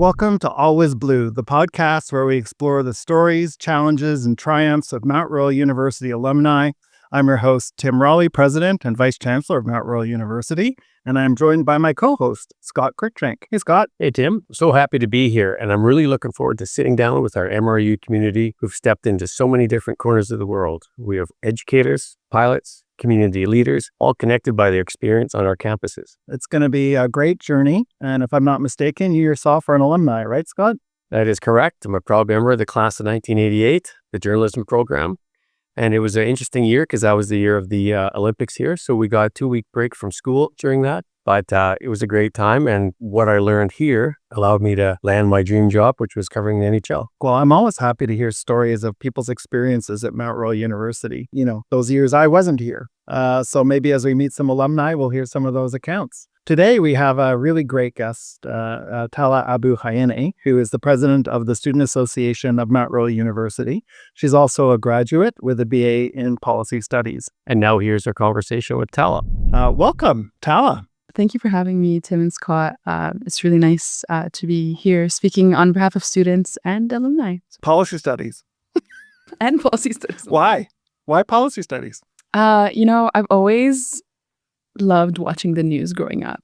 Welcome to Always Blue, the podcast where we explore the stories, challenges, and triumphs of Mount Royal University alumni. I'm your host, Tim Raleigh, President and Vice Chancellor of Mount Royal University, and I'm joined by my co-host, Scott Cruickshank. Hey, Scott. Hey, Tim. So happy to be here, and I'm really looking forward to sitting down with our MRU community who've stepped into so many different corners of the world. We have educators, pilots, community leaders, all connected by their experience on our campuses. It's going to be a great journey, and if I'm not mistaken, you yourself are an alumni, right, Scott? That is correct. I'm a proud member of the class of 1988, the journalism program. And it was an interesting year because that was the year of the Olympics here. So we got a 2-week break from school during that. But it was a great time. And what I learned here allowed me to land my dream job, which was covering the NHL. Well, I'm always happy to hear stories of people's experiences at Mount Royal University. You know, those years I wasn't here. So maybe as we meet some alumni, we'll hear some of those accounts. Today, we have a really great guest, Tala Abu Hayyaneh, who is the president of the Student Association of Mount Royal University. She's also a graduate with a BA in Policy Studies. And now here's our conversation with Tala. Welcome, Tala. Thank you for having me, Tim and Scott. It's really nice to be here speaking on behalf of students and alumni. Policy Studies. And Policy Studies. Why? Why Policy Studies? I've always loved watching the news growing up.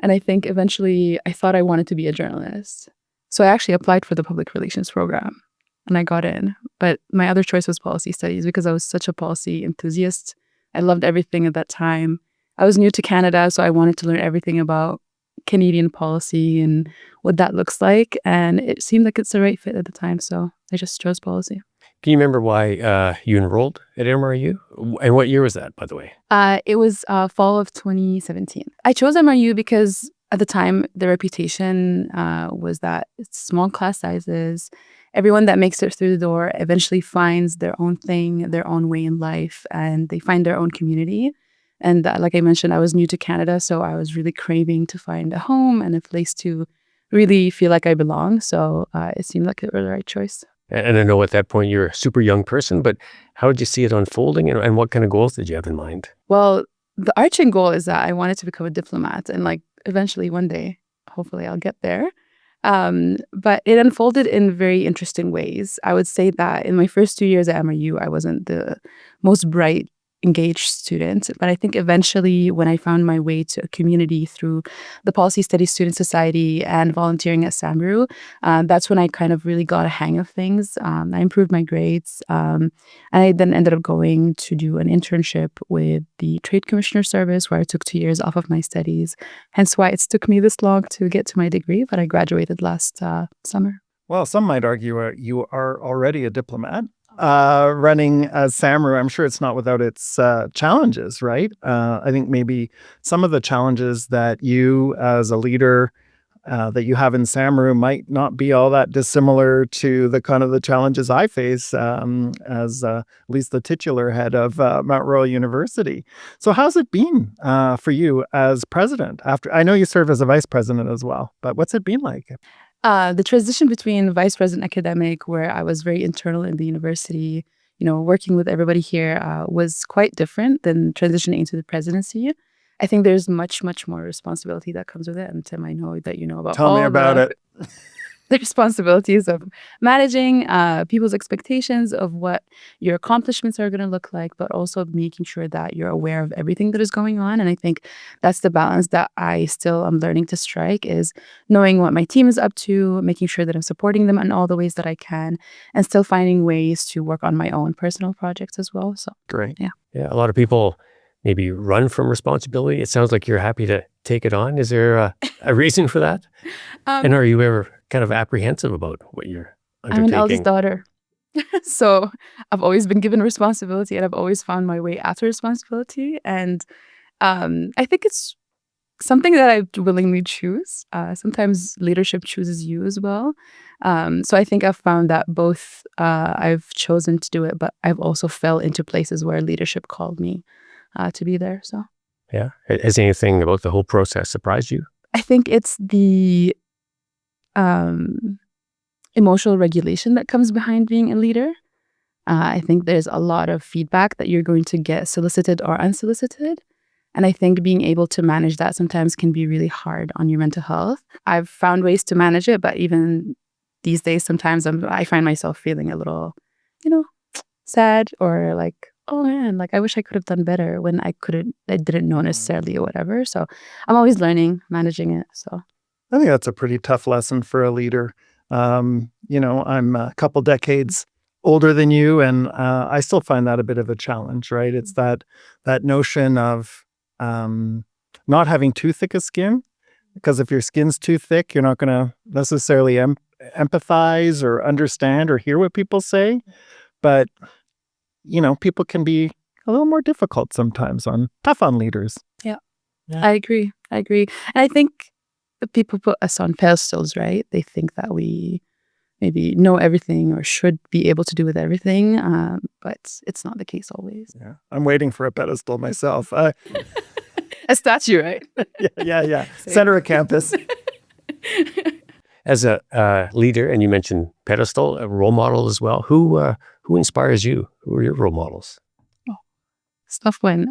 And I think eventually I thought I wanted to be a journalist. So I actually applied for the public relations program and I got in. But my other choice was policy studies because I was such a policy enthusiast. I loved everything at that time. I was new to Canada, so I wanted to learn everything about Canadian policy and what that looks like. And it seemed like it's the right fit at the time. So I just chose policy. Can you remember why you enrolled at MRU? And what year was that, by the way? It was fall of 2017. I chose MRU because at the time, the reputation was that it's small class sizes. Everyone that makes it through the door eventually finds their own thing, their own way in life, and they find their own community. And like I mentioned, I was new to Canada, so I was really craving to find a home and a place to really feel like I belong. So it seemed like it was the right choice. And I know at that point you're a super young person, but how did you see it unfolding and what kind of goals did you have in mind? Well, the arching goal is that I wanted to become a diplomat and eventually one day, hopefully I'll get there. But it unfolded in very interesting ways. I would say that in my first 2 years at MRU, I wasn't the most bright, engaged student. But I think eventually when I found my way to a community through the Policy Studies Student Society and volunteering at SAMRU, that's when I kind of really got a hang of things. I improved my grades. And I then ended up going to do an internship with the Trade Commissioner Service where I took 2 years off of my studies. Hence why it's took me this long to get to my degree, but I graduated last summer. Well, some might argue you are already a diplomat. Running as SAMRU, I'm sure it's not without its challenges, right? I think maybe some of the challenges that you as a leader that you have in SAMRU might not be all that dissimilar to the kind of the challenges I face as at least the titular head of Mount Royal University. So how's it been for you as president? I know you serve as a vice president as well, but what's it been like? The transition between vice president academic, where I was very internal in the university, working with everybody here, was quite different than transitioning into the presidency. I think there's much, much more responsibility that comes with it. And Tim, I know that you know about Tell me about it. The responsibilities of managing people's expectations of what your accomplishments are going to look like, but also making sure that you're aware of everything that is going on. And I think that's the balance that I still am learning to strike, is knowing what my team is up to, making sure that I'm supporting them in all the ways that I can, and still finding ways to work on my own personal projects as well. So great. Yeah, a lot of people maybe run from responsibility. It sounds like you're happy to take it on. Is there a reason for that? And are you ever kind of apprehensive about what you're undertaking? I'm an eldest daughter. So I've always been given responsibility and I've always found my way after responsibility. And I think it's something that I willingly choose. Sometimes leadership chooses you as well. So I think I've found that both I've chosen to do it, but I've also fell into places where leadership called me to be there. So yeah. Has anything about the whole process surprised you? I think it's the emotional regulation that comes behind being a leader. I think there's a lot of feedback that you're going to get solicited or unsolicited. And I think being able to manage that sometimes can be really hard on your mental health. I've found ways to manage it, but even these days, sometimes I find myself feeling a little, sad or like, oh man, like I wish I could have done better when I didn't know necessarily or whatever. So I'm always learning, managing it. So I think that's a pretty tough lesson for a leader. I'm a couple decades older than you, and I still find that a bit of a challenge, right? It's that notion of not having too thick a skin, because if your skin's too thick, you're not going to necessarily empathize or understand or hear what people say. But, people can be a little more difficult sometimes, tough on leaders. Yeah. Yeah. I agree. And I think that people put us on pedestals, right? They think that we maybe know everything or should be able to do with everything, but it's not the case always. Yeah, I'm waiting for a pedestal myself. A statue, right? Yeah. Center of campus. As a leader, and you mentioned pedestal, a role model as well. Who inspires you? Who are your role models? It's a tough one.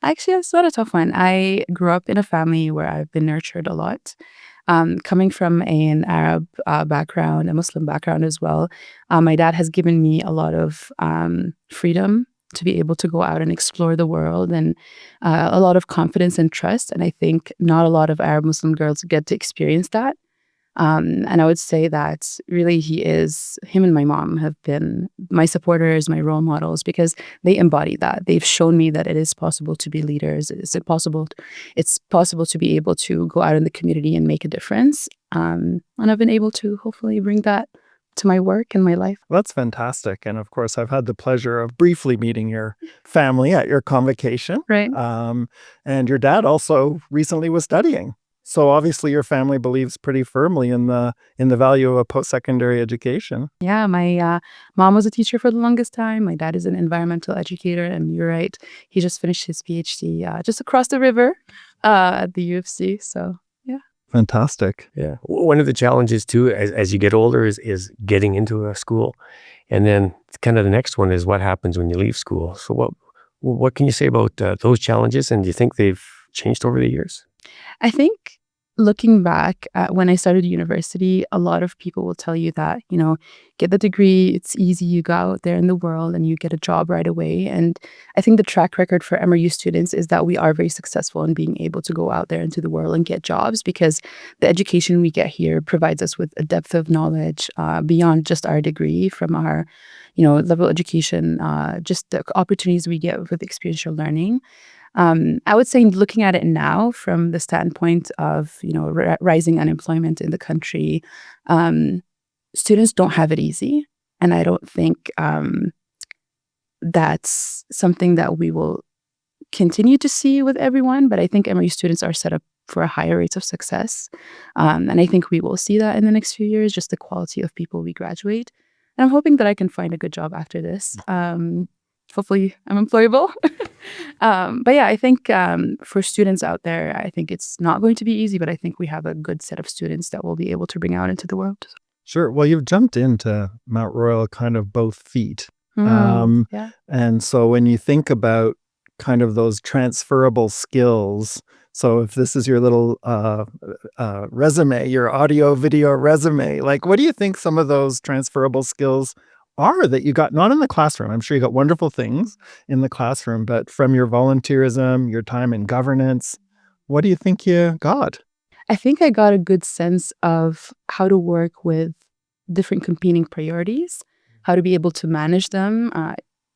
Actually, it's not a tough one. I grew up in a family where I've been nurtured a lot. Coming from an Arab background, a Muslim background as well, my dad has given me a lot of freedom to be able to go out and explore the world, and a lot of confidence and trust. And I think not a lot of Arab Muslim girls get to experience that. And I would say that really him and my mom have been my supporters, my role models, because they embody that. They've shown me that it is possible to be leaders. It's possible to be able to go out in the community and make a difference. And I've been able to hopefully bring that to my work and my life. Well, that's fantastic. And of course, I've had the pleasure of briefly meeting your family at your convocation. Right. And your dad also recently was studying. So obviously your family believes pretty firmly in the value of a post-secondary education. Yeah, my mom was a teacher for the longest time. My dad is an environmental educator, and you're right, he just finished his PhD just across the river at the U of C. So yeah. Fantastic. Yeah. One of the challenges too, as you get older, is getting into a school, and then kind of the next one is what happens when you leave school. So what can you say about those challenges, and do you think they've changed over the years? I think looking back at when I started university, a lot of people will tell you that, get the degree, it's easy, you go out there in the world and you get a job right away. And I think the track record for MRU students is that we are very successful in being able to go out there into the world and get jobs, because the education we get here provides us with a depth of knowledge beyond just our degree, from our, level of education, just the opportunities we get with experiential learning. I would say, looking at it now from the standpoint of, rising unemployment in the country, students don't have it easy. And I don't think that's something that we will continue to see with everyone. But I think MRU students are set up for a higher rates of success. And I think we will see that in the next few years, just the quality of people we graduate. And I'm hoping that I can find a good job after this. Hopefully I'm employable. But yeah, I think for students out there, I think it's not going to be easy, but I think we have a good set of students that we'll be able to bring out into the world. Sure. Well, you've jumped into Mount Royal kind of both feet. Yeah. And so when you think about kind of those transferable skills, so if this is your little resume, your audio, video resume, like what do you think some of those transferable skills are that you got, not in the classroom? I'm sure you got wonderful things in the classroom, but from your volunteerism, your time in governance, what do you think you got? I think I got a good sense of how to work with different competing priorities, how to be able to manage them.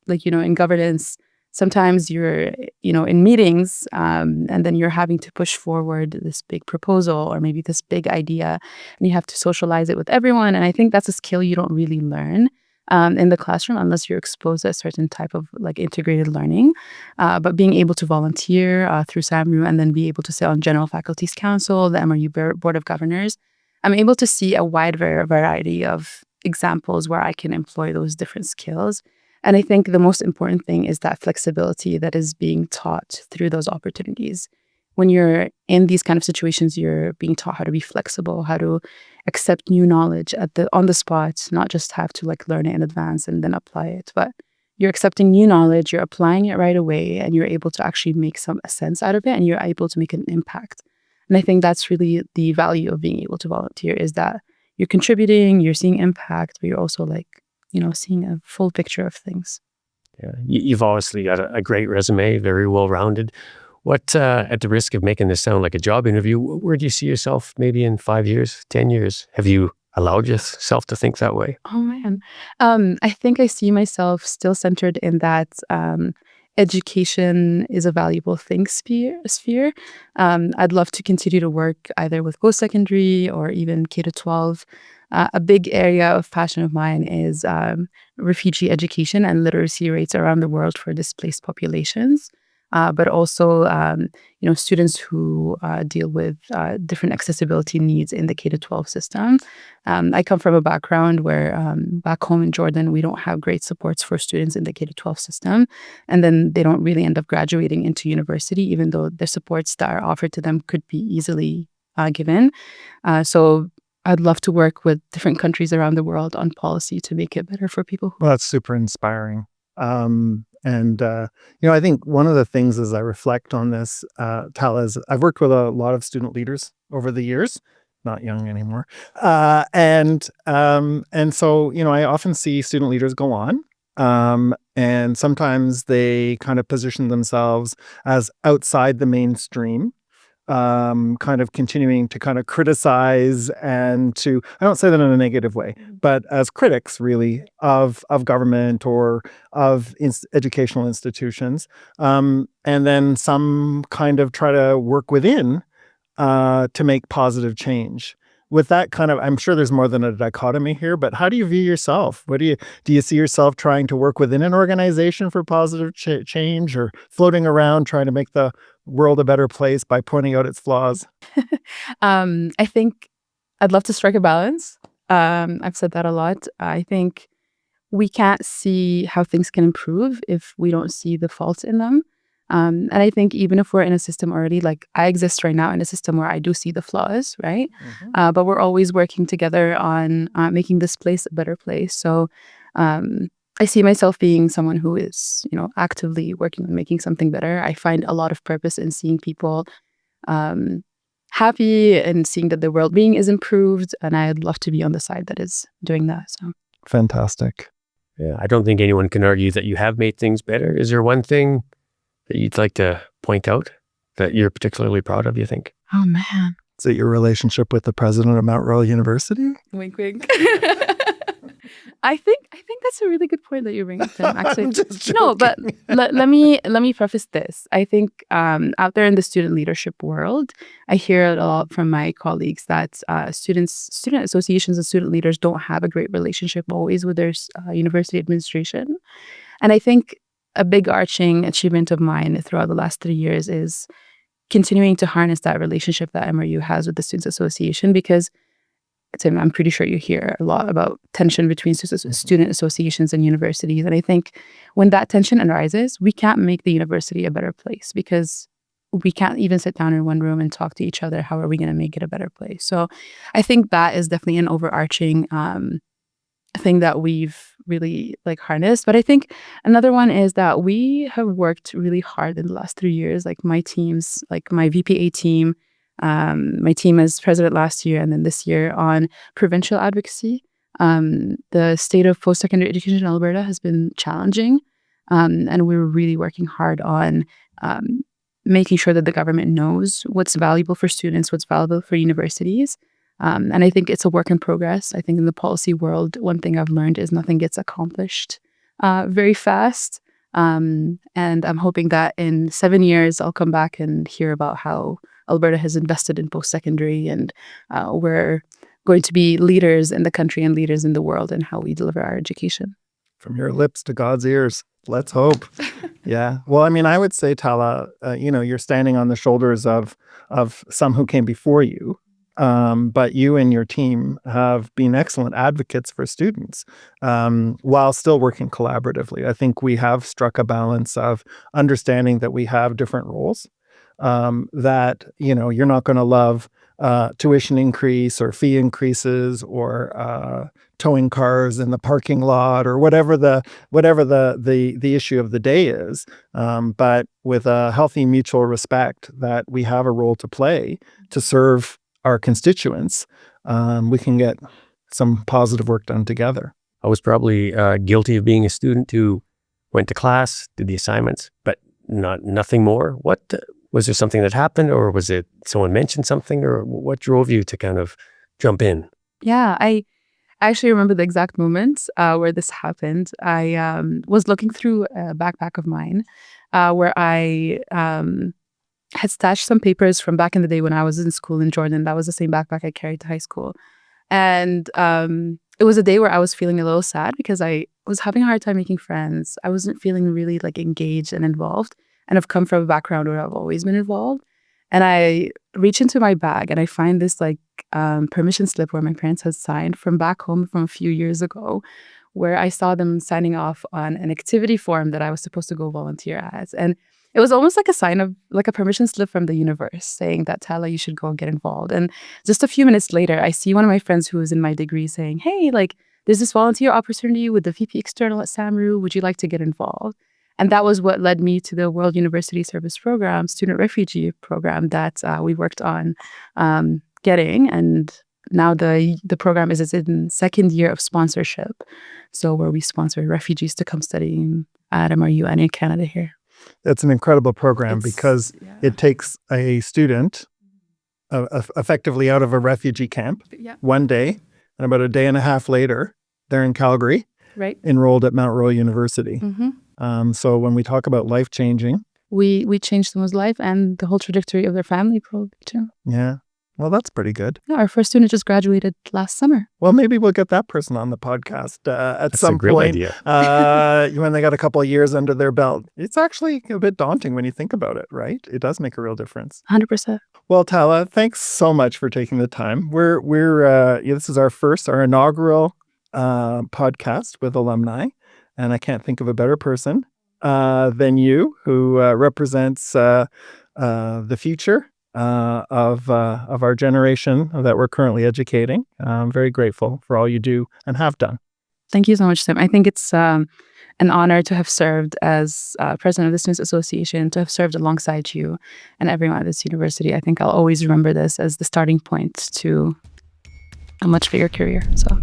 In governance, sometimes you're, in meetings and then you're having to push forward this big proposal or maybe this big idea, and you have to socialize it with everyone. And I think that's a skill you don't really learn in the classroom unless you're exposed to a certain type of integrated learning. But being able to volunteer through SAMRU and then be able to sit on General Faculties Council, the MRU Board of Governors, I'm able to see a wide variety of examples where I can employ those different skills. And I think the most important thing is that flexibility that is being taught through those opportunities. When you're in these kind of situations, you're being taught how to be flexible, how to accept new knowledge on the spot, not just have to learn it in advance and then apply it, but you're accepting new knowledge, you're applying it right away, and you're able to actually make some sense out of it, and you're able to make an impact. And I think that's really the value of being able to volunteer, is that you're contributing, you're seeing impact, but you're also seeing a full picture of things. Yeah, you've obviously got a great resume, very well-rounded. What, at the risk of making this sound like a job interview, where do you see yourself maybe in 5 years, 10 years? Have you allowed yourself to think that way? Oh man. I think I see myself still centered in that education is a valuable thing sphere. I'd love to continue to work either with post-secondary or even K-12. A big area of passion of mine is refugee education and literacy rates around the world for displaced populations. But also, students who deal with different accessibility needs in the K-12 system. I come from a background where back home in Jordan, we don't have great supports for students in the K-12 system. And then they don't really end up graduating into university, even though the supports that are offered to them could be easily given. So I'd love to work with different countries around the world on policy to make it better for people. Well, that's super inspiring. I think one of the things as I reflect on this, Tala, is I've worked with a lot of student leaders over the years, not young anymore. And so, I often see student leaders go on, and sometimes they kind of position themselves as outside the mainstream, kind of continuing to kind of criticize and I don't say that in a negative way, but as critics really of government or of educational institutions. And then some kind of try to work within to make positive change. With that kind of, I'm sure there's more than a dichotomy here, but how do you view yourself? Do you see yourself trying to work within an organization for positive change, or floating around trying to make the world a better place by pointing out its flaws? I think I'd love to strike a balance. I've said that a lot. I think we can't see how things can improve if we don't see the faults in them. And I think even if we're in a system already, like I exist right now in a system where I do see the flaws, right? Mm-hmm. But we're always working together on making this place a better place. So I see myself being someone who is, actively working on making something better. I find a lot of purpose in seeing people happy and seeing that their well-being is improved. And I'd love to be on the side that is doing that. So Fantastic. Yeah, I don't think anyone can argue that you have made things better. Is there one thing that you'd like to point out that you're particularly proud of, you think? Oh, man. Is it your relationship with the president of Mount Royal University? Wink, wink. I think that's a really good point that you bring up, Tim. Actually, no, but let me preface this. I think out there in the student leadership world, I hear a lot from my colleagues that student associations and student leaders don't have a great relationship always with their university administration, and I think a big arching achievement of mine throughout the last 3 years is continuing to harness that relationship that MRU has with the Students Association, because Tim, I'm pretty sure you hear a lot about tension between student associations and universities. And I think when that tension arises, we can't make the university a better place, because we can't even sit down in one room and talk to each other. How are we going to make it a better place? So I think that is definitely an overarching thing that we've really harnessed. But I think another one is that we have worked really hard in the last 3 years, like my teams, like my VPA team, my team as president last year and then this year, on provincial advocacy. The state of post-secondary education in Alberta has been challenging, and we're really working hard on making sure that the government knows what's valuable for students, what's valuable for universities. And I think it's a work in progress. I think in the policy world, one thing I've learned is nothing gets accomplished very fast. And I'm hoping that in 7 years, I'll come back and hear about how Alberta has invested in post-secondary, and we're going to be leaders in the country and leaders in the world in how we deliver our education. From your lips to God's ears. Let's hope. Yeah. Well, I mean, I would say, Tala, you're standing on the shoulders of some who came before you. But you and your team have been excellent advocates for students while still working collaboratively. I think we have struck a balance of understanding that we have different roles, that, you're not going to love tuition increase or fee increases or towing cars in the parking lot or whatever the issue of the day is. But with a healthy mutual respect that we have a role to play to serve our constituents, we can get some positive work done together. I was probably guilty of being a student who went to class, did the assignments, but nothing more. What was there something that happened, or was it someone mentioned something, or what drove you to kind of jump in? Yeah, I actually remember the exact moment where this happened. I was looking through a backpack of mine where I had stashed some papers from back in the day when I was in school in Jordan. That was the same backpack I carried to high school. And it was a day where I was feeling a little sad because I was having a hard time making friends. I wasn't feeling really like engaged and involved. And I've come from a background where I've always been involved. And I reach into my bag and I find this like permission slip where my parents had signed from back home from a few years ago, where I saw them signing off on an activity form that I was supposed to go volunteer at. And it was almost like a sign of like a permission slip from the universe saying that, Tala, you should go get involved. And just a few minutes later, I see one of my friends who was in my degree saying, hey, like there's this volunteer opportunity with the VP External at SAMRU. Would you like to get involved? And that was what led me to the World University Service Program, Student Refugee Program that we worked on getting. And now the program is in second year of sponsorship. So where we sponsor refugees to come studying at SAMRU and in Canada here. It's an incredible program because it takes a student effectively out of a refugee camp one day, and about a day and a half later, they're in Calgary, enrolled at Mount Royal University. So when we talk about life-changing, we changed someone's life and the whole trajectory of their family probably too. Yeah. Well, that's pretty good. Yeah, our first student just graduated last summer. Well, maybe we'll get that person on the podcast at some point. Idea. When they got a couple of years under their belt. It's actually a bit daunting when you think about it, right? It does make a real difference. 100%. Well, Tala, thanks so much for taking the time. This is our inaugural podcast with Alumni, and I can't think of a better person than you, who represents the future of our generation that we're currently educating. I'm very grateful for all you do and have done. Thank you so much, Tim. I think it's an honor to have served as president of the Students Association, to have served alongside you and everyone at this university. I think I'll always remember this as the starting point to a much bigger career. So